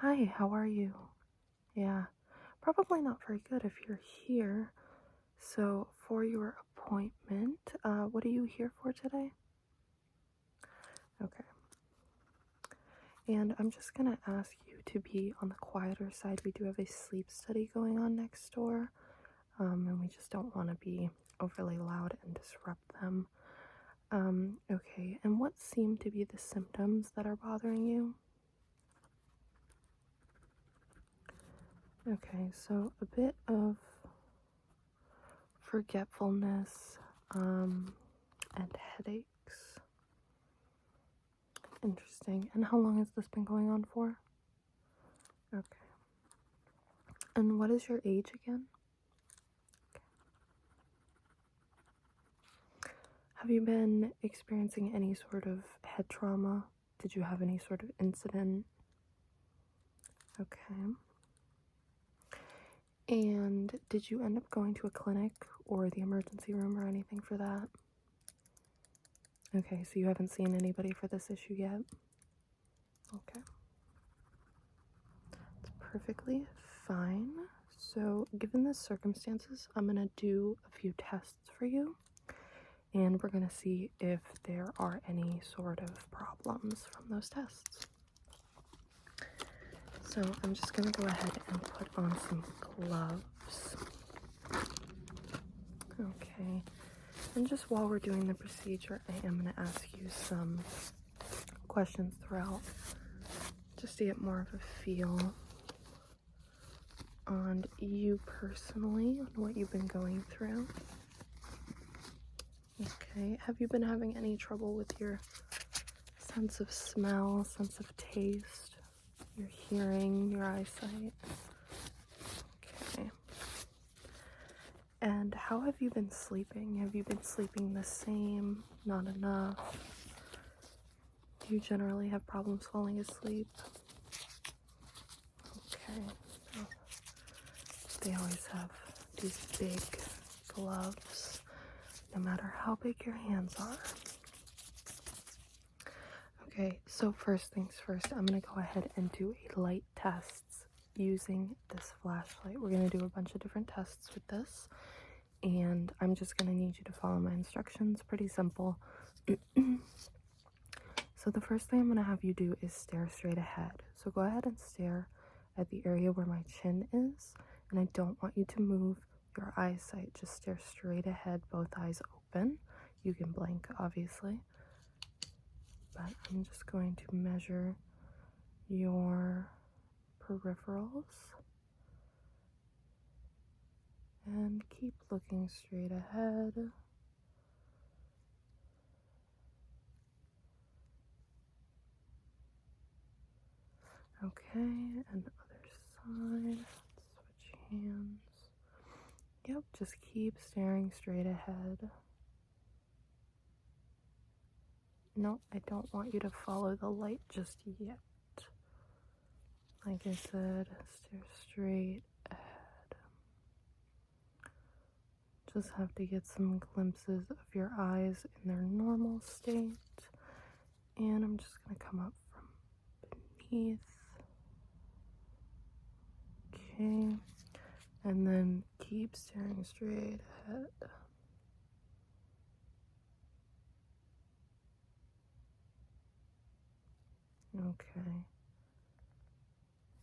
Hi, how are you? Yeah, probably not very good if you're here. So, for your appointment, what are you here for today? Okay. And I'm just gonna ask you to be on the quieter side. We do have a sleep study going on next door, and we just don't want to be overly loud and disrupt them. Okay. And what seem to be the symptoms that are bothering you? Okay, so a bit of forgetfulness, and headaches. Interesting. And how long has this been going on for? Okay. And what is your age again? Okay. Have you been experiencing any sort of head trauma? Did you have any sort of incident? Okay. And did you end up going to a clinic or the emergency room or anything for that? Okay, so you haven't seen anybody for this issue yet? Okay. It's perfectly fine. So, given the circumstances, I'm gonna do a few tests for you, and we're gonna see if there are any sort of problems from those tests. So, I'm just gonna go ahead and put on some gloves. Okay. And just while we're doing the procedure, I am gonna ask you some questions throughout, just to get more of a feel on you personally, on what you've been going through. Okay, have you been having any trouble with your sense of smell, sense of taste, your hearing, your eyesight? Okay. And how have you been sleeping? Have you been sleeping the same, not enough? Do you generally have problems falling asleep? Okay. Oh, they always have these big gloves, no matter how big your hands are. Okay, so first things first, I'm gonna go ahead and do a light test using this flashlight. We're gonna do a bunch of different tests with this, and I'm just gonna need you to follow my instructions. Pretty simple. So the first thing I'm gonna have you do is stare straight ahead. So go ahead and stare at the area where my chin is, and I don't want you to move your eyesight. Just stare straight ahead, both eyes open. You can blink, obviously, but I'm just going to measure your peripherals and keep looking straight ahead. Okay, and other side. Switch hands. Yep, just keep staring straight ahead. No, I don't want you to follow the light just yet. Like I said, stare straight ahead. Just have to get some glimpses of your eyes in their normal state. And I'm just going to come up from beneath. Okay. And then keep staring straight ahead. Okay.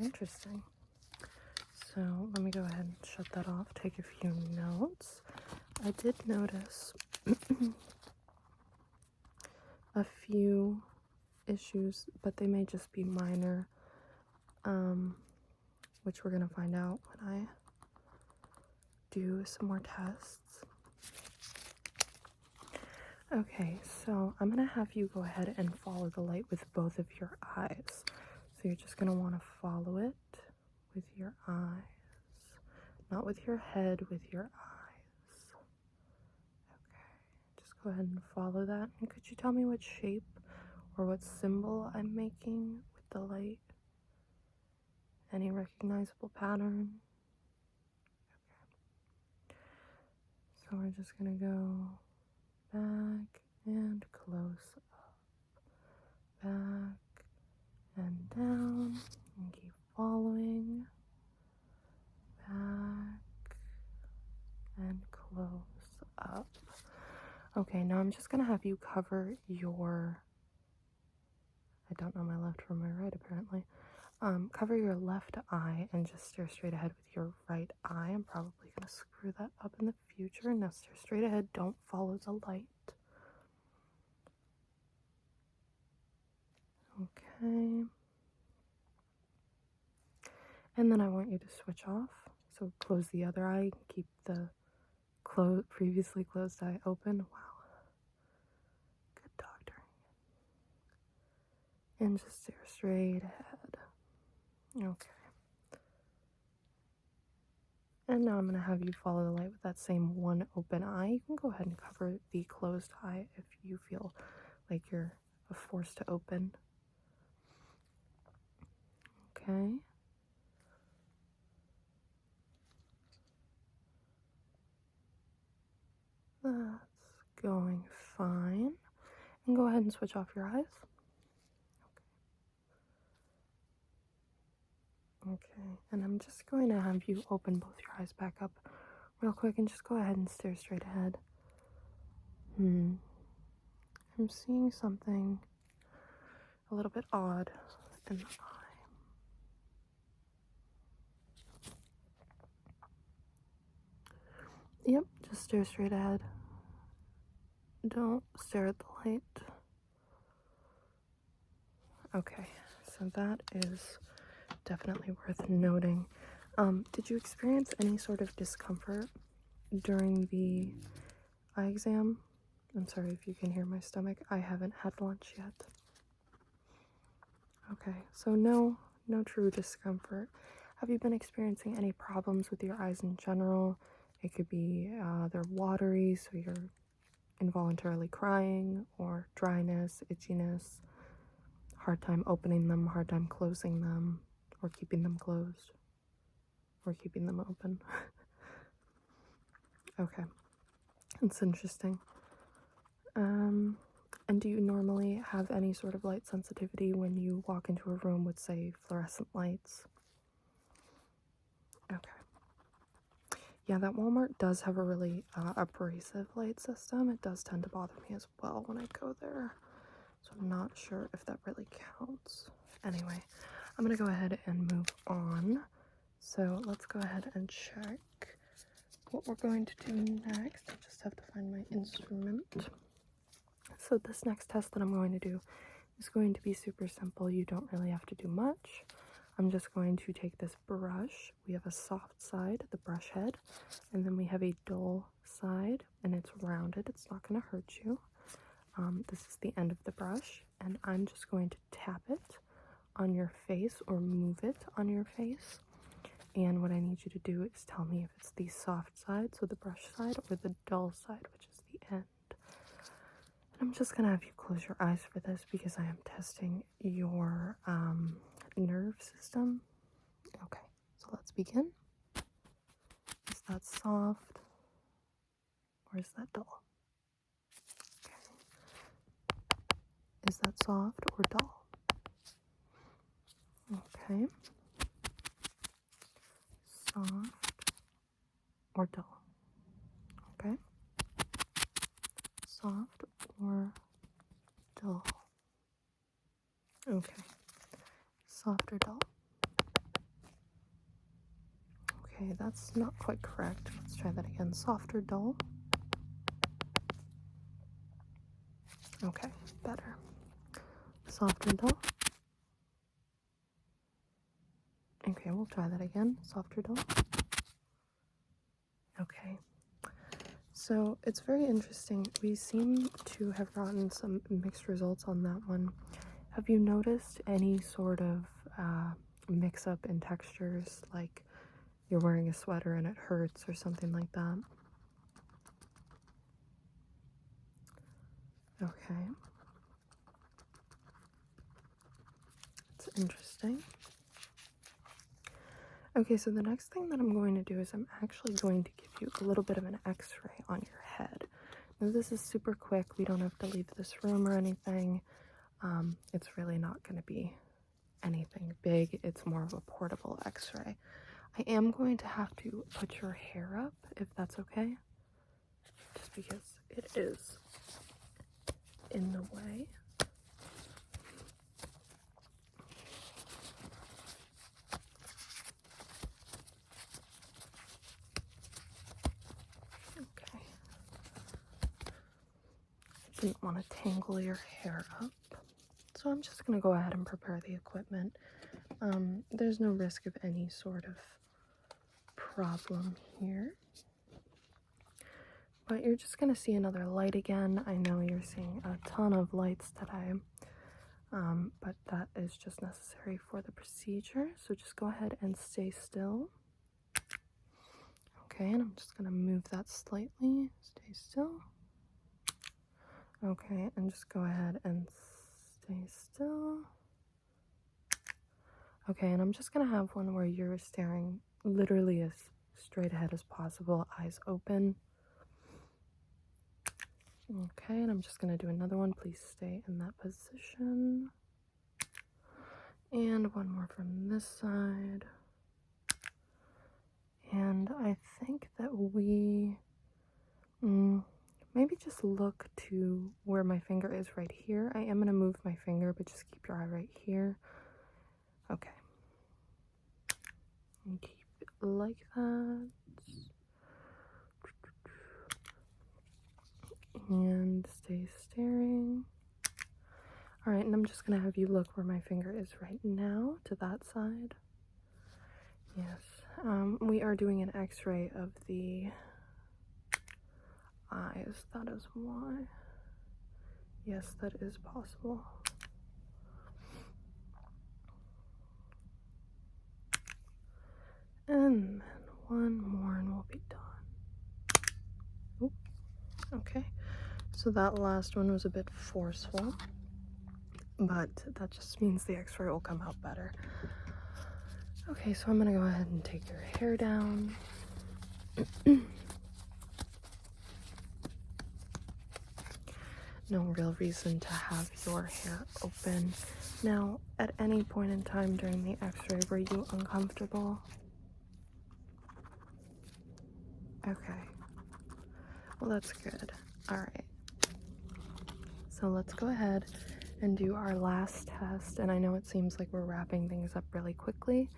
Interesting. So let me go ahead and shut that off, take a few notes. I did notice a few issues, but they may just be minor, which we're going to find out when I do some more tests. Okay, so I'm going to have you go ahead and follow the light with both of your eyes. So you're just going to want to follow it with your eyes, not with your head, with your eyes. Okay, just go ahead and follow that. And could you tell me what shape or what symbol I'm making with the light? Any recognizable pattern? Okay. So we're just going to go back and close up, back and down, and keep I'm just going to have you cover your, I don't know my left from my right apparently. Cover your left eye and just stare straight ahead with your right eye. I'm probably going to screw that up in the future. Now stare straight ahead. Don't follow the light. Okay. And then I want you to switch off. So close the other eye. Keep the previously closed eye open. Wow. Good doctor. And just stare straight ahead. Okay. And now I'm going to have you follow the light with that same one open eye. You can go ahead and cover the closed eye if you feel like you're forced to open. Okay. That's going fine. And go ahead and switch off your eyes. Okay. And I'm just going to have you open both your eyes back up real quick and just go ahead and stare straight ahead. I'm seeing something a little bit odd in the eye. Yep, just stare straight ahead. Don't stare at the light. Okay, so that is definitely worth noting. Did you experience any sort of discomfort during the eye exam? I'm sorry if you can hear my stomach. I haven't had lunch yet. Okay, so no true discomfort. Have you been experiencing any problems with your eyes in general? It could be they're watery, so you're involuntarily crying, or dryness, itchiness, hard time opening them, hard time closing them, or keeping them closed, or keeping them open. Okay, that's interesting. And do you normally have any sort of light sensitivity when you walk into a room with, say, fluorescent lights? Okay. Yeah, that Walmart does have a really abrasive light system. It does tend to bother me as well when I go there. So I'm not sure if that really counts. Anyway, I'm going to go ahead and move on. So let's go ahead and check what we're going to do next. I just have to find my instrument. So this next test that I'm going to do is going to be super simple. You don't really have to do much. I'm just going to take this brush. We have a soft side, the brush head, and then we have a dull side, and it's rounded. It's not going to hurt you. This is the end of the brush, and I'm just going to tap it on your face or move it on your face. And what I need you to do is tell me if it's the soft side, so the brush side, or the dull side, which is the end. And I'm just going to have you close your eyes for this because I am testing your nerve system. Okay, so let's begin. Is that soft or is that dull? Okay. Is that soft or dull? Okay. Soft or dull? Okay. Soft or dull? Okay. Soft or dull? Okay, that's not quite correct. Let's try that again. Soft or dull? Okay, better. Soft or dull? Okay, we'll try that again. Soft or dull? Okay. So it's very interesting. We seem to have gotten some mixed results on that one. Have you noticed any sort of mix-up in textures, like you're wearing a sweater and it hurts or something like that? Okay. That's interesting. Okay, so the next thing that I'm going to do is I'm actually going to give you a little bit of an x-ray on your head. Now this is super quick. We don't have to leave this room or anything. It's really not going to be anything big. It's more of a portable x-ray. I am going to have to put your hair up, if that's okay. Just because it is in the way. Okay. Didn't want to tangle your hair up. So I'm just going to go ahead and prepare the equipment. There's no risk of any sort of problem here. But you're just going to see another light again. I know you're seeing a ton of lights today, but that is just necessary for the procedure. So just go ahead and stay still. Okay, and I'm just going to move that slightly. Stay still. Okay, and just go ahead and stay still. Okay, and I'm just going to have one where you're staring literally as straight ahead as possible, eyes open. Okay, and I'm just going to do another one. Please stay in that position. And one more from this side. And I think that we maybe just look to where my finger is right here. I am going to move my finger, but just keep your eye right here. Okay. And keep it like that. And stay staring. Alright, and I'm just going to have you look where my finger is right now, to that side. Yes. We are doing an x-ray of the eyes. That is why. Yes, that is possible. And then one more and we'll be done. Oop. Okay. So that last one was a bit forceful, but that just means the x-ray will come out better. Okay, so I'm gonna go ahead and take your hair down. No real reason to have your hair open. Now, at any point in time during the x-ray, were you uncomfortable? Okay. Well, that's good. Alright. So let's go ahead and do our last test. And I know it seems like we're wrapping things up really quickly,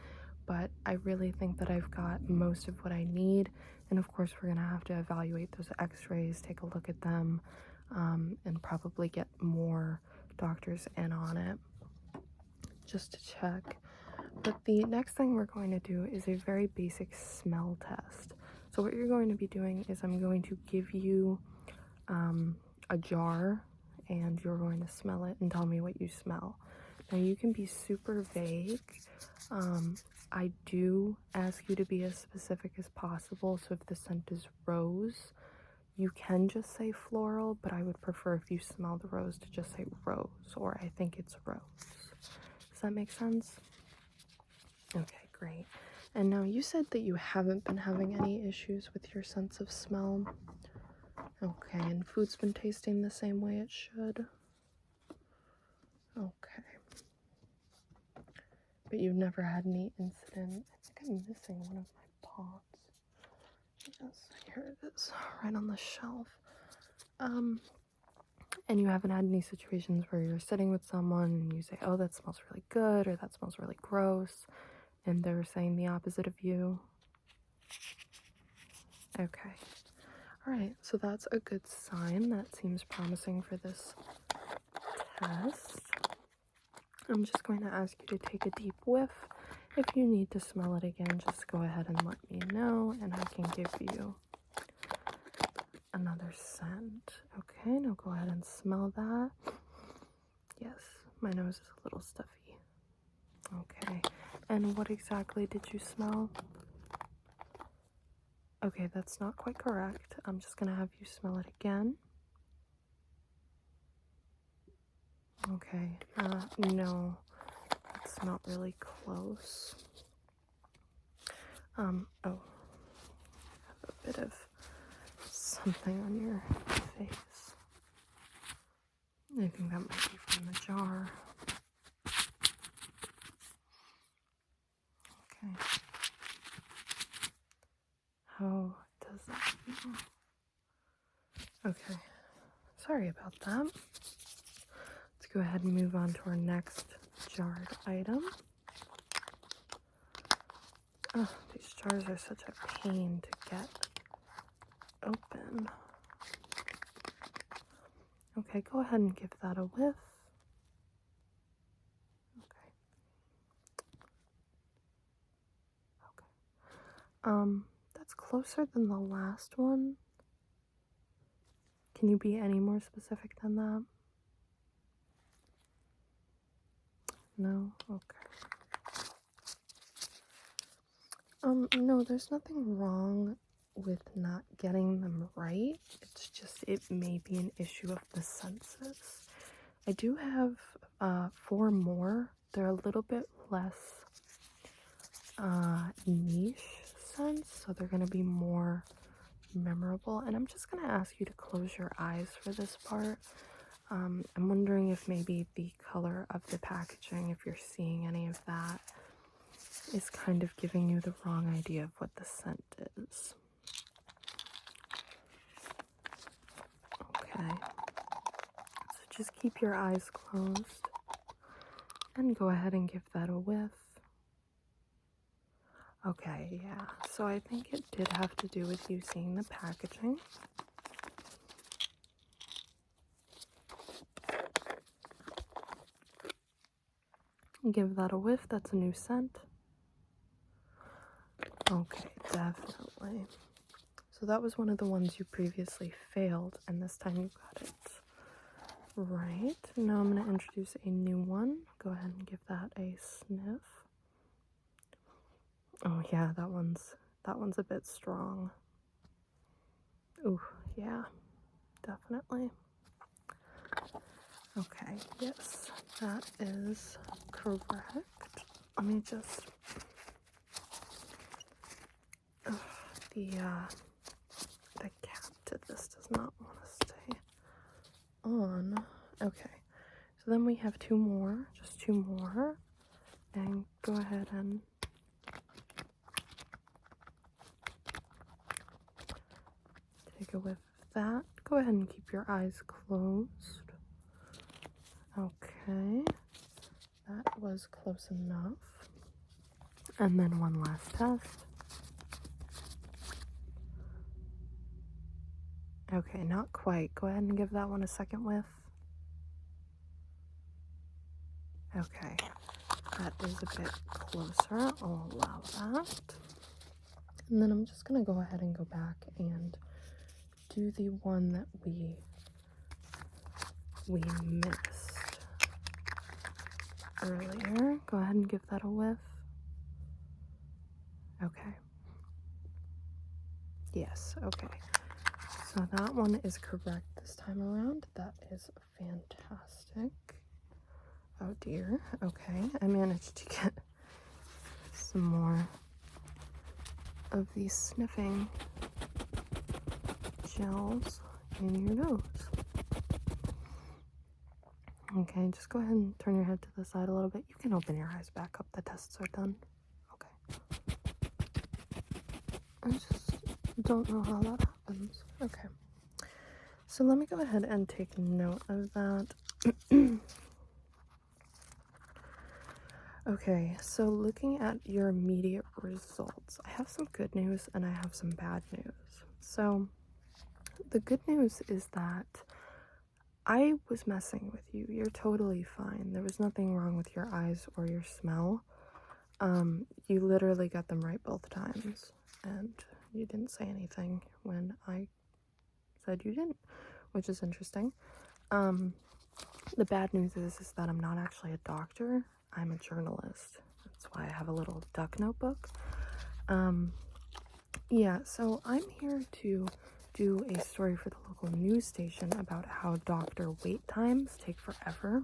but I really think that I've got most of what I need. And of course, we're gonna have to evaluate those x-rays, take a look at them, and probably get more doctors in on it just to check. But the next thing we're going to do is a very basic smell test. So what you're going to be doing is I'm going to give you a jar and you're going to smell it and tell me what you smell. Now you can be super vague. I do ask you to be as specific as possible. So if the scent is rose, you can just say floral, but I would prefer if you smell the rose to just say rose, or I think it's rose. Does that make sense? Okay, great. And now you said that you haven't been having any issues with your sense of smell. Okay, and food's been tasting the same way it should. Okay. But you've never had any incident. I think I'm missing one of my pots. Yes, here it is, right on the shelf. And you haven't had any situations where you're sitting with someone and you say, oh, that smells really good, or that smells really gross, and they're saying the opposite of you? Okay. Alright, so that's a good sign. That seems promising for this test. I'm just going to ask you to take a deep whiff. If you need to smell it again, just go ahead and let me know, and I can give you another scent. Okay, now go ahead and smell that. Yes, my nose is a little stuffy. Okay, and what exactly did you smell? Okay, that's not quite correct. I'm just gonna have you smell it again. Okay, no, it's not really close. Oh, have a bit of something on your face. I think that might be from the jar. Okay. How does that feel? Okay. Sorry about that. go ahead and move on to our next jarred item. Oh, these jars are such a pain to get open. Okay, go ahead and give that a whiff. Okay. That's closer than the last one. Can you be any more specific than that? No? Okay. No, there's nothing wrong with not getting them right. It's just, it may be an issue of the senses. I do have 4 more. They're a little bit less niche scents, so they're gonna be more memorable. And I'm just gonna ask you to close your eyes for this part. I'm wondering if maybe the color of the packaging, if you're seeing any of that, is kind of giving you the wrong idea of what the scent is. Okay. So just keep your eyes closed and go ahead and give that a whiff. Okay, yeah. So I think it did have to do with you seeing the packaging. Give that a whiff. That's a new scent. Okay, definitely. So that was one of the ones you previously failed, and this time you got it right. Now I'm going to introduce a new one. Go ahead and give that a sniff. Oh yeah, that one's a bit strong. Ooh, yeah, definitely. Okay, yes, that is correct. Let me just the cap to this does not want to stay on. Okay, so then we have 2 more, just 2 more, and go ahead and take a whiff of that. Go ahead and keep your eyes closed. Okay, that was close enough. And then one last test. Okay, not quite. Go ahead and give that one a second whiff. Okay, that is a bit closer. I'll allow that. And then I'm just going to go ahead and go back and do the one that we missed earlier. Go ahead and give that a whiff. Okay. Yes, okay. So that one is correct this time around. That is fantastic. Oh dear. Okay, I managed to get some more of these sniffing gels in your nose. Okay, just go ahead and turn your head to the side a little bit. You can open your eyes back up. The tests are done. Okay. I just don't know how that happens. Okay. So let me go ahead and take note of that. Okay, so looking at your immediate results, I have some good news and I have some bad news. So the good news is that I was messing with you. You're totally fine. There was nothing wrong with your eyes or your smell. You literally got them right both times, and you didn't say anything when I said you didn't, which is interesting. The bad news is that I'm not actually a doctor. I'm a journalist. That's why I have a little duck notebook. Yeah, so I'm here to do a story for the local news station about how doctor wait times take forever.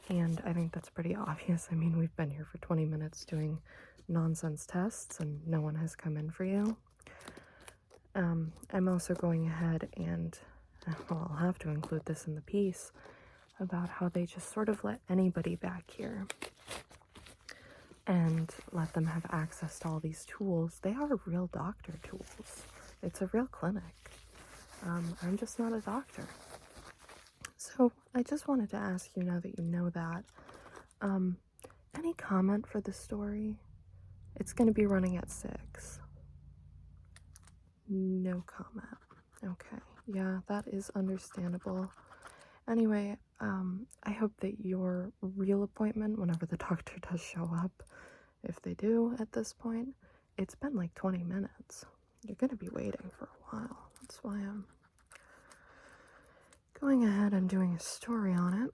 And I think that's pretty obvious. I mean, we've been here for 20 minutes doing nonsense tests and no one has come in for you. I'm also going ahead and, well, I'll have to include this in the piece about how they just sort of let anybody back here and let them have access to all these tools. They are real doctor tools. It's a real clinic. I'm just not a doctor. So So I just wanted to ask you, now that you know that, any comment for the story? It's going to be running at 6. No comment. Okay, yeah, that is understandable. Anyway, I hope that your real appointment, whenever the doctor does show up, if they do at this point, it's been like 20 minutes. You're gonna be waiting for a while. That's why I'm going ahead and doing a story on it.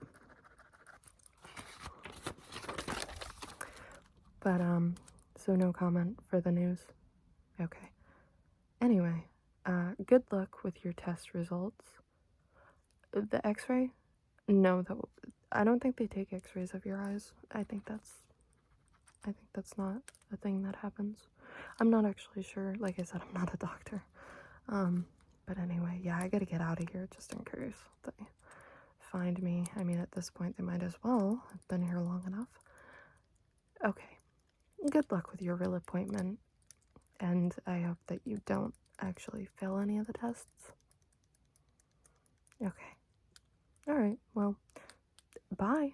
But, so no comment for the news? Okay. Anyway, good luck with your test results. The x-ray? No, I don't think they take x-rays of your eyes. I think that's not a thing that happens. I'm not actually sure. Like I said, I'm not a doctor. But anyway, yeah, I gotta get out of here just in case they find me. I mean, at this point, they might as well. I've been here long enough. Okay. Good luck with your real appointment. And I hope that you don't actually fail any of the tests. Okay. Alright, well, bye.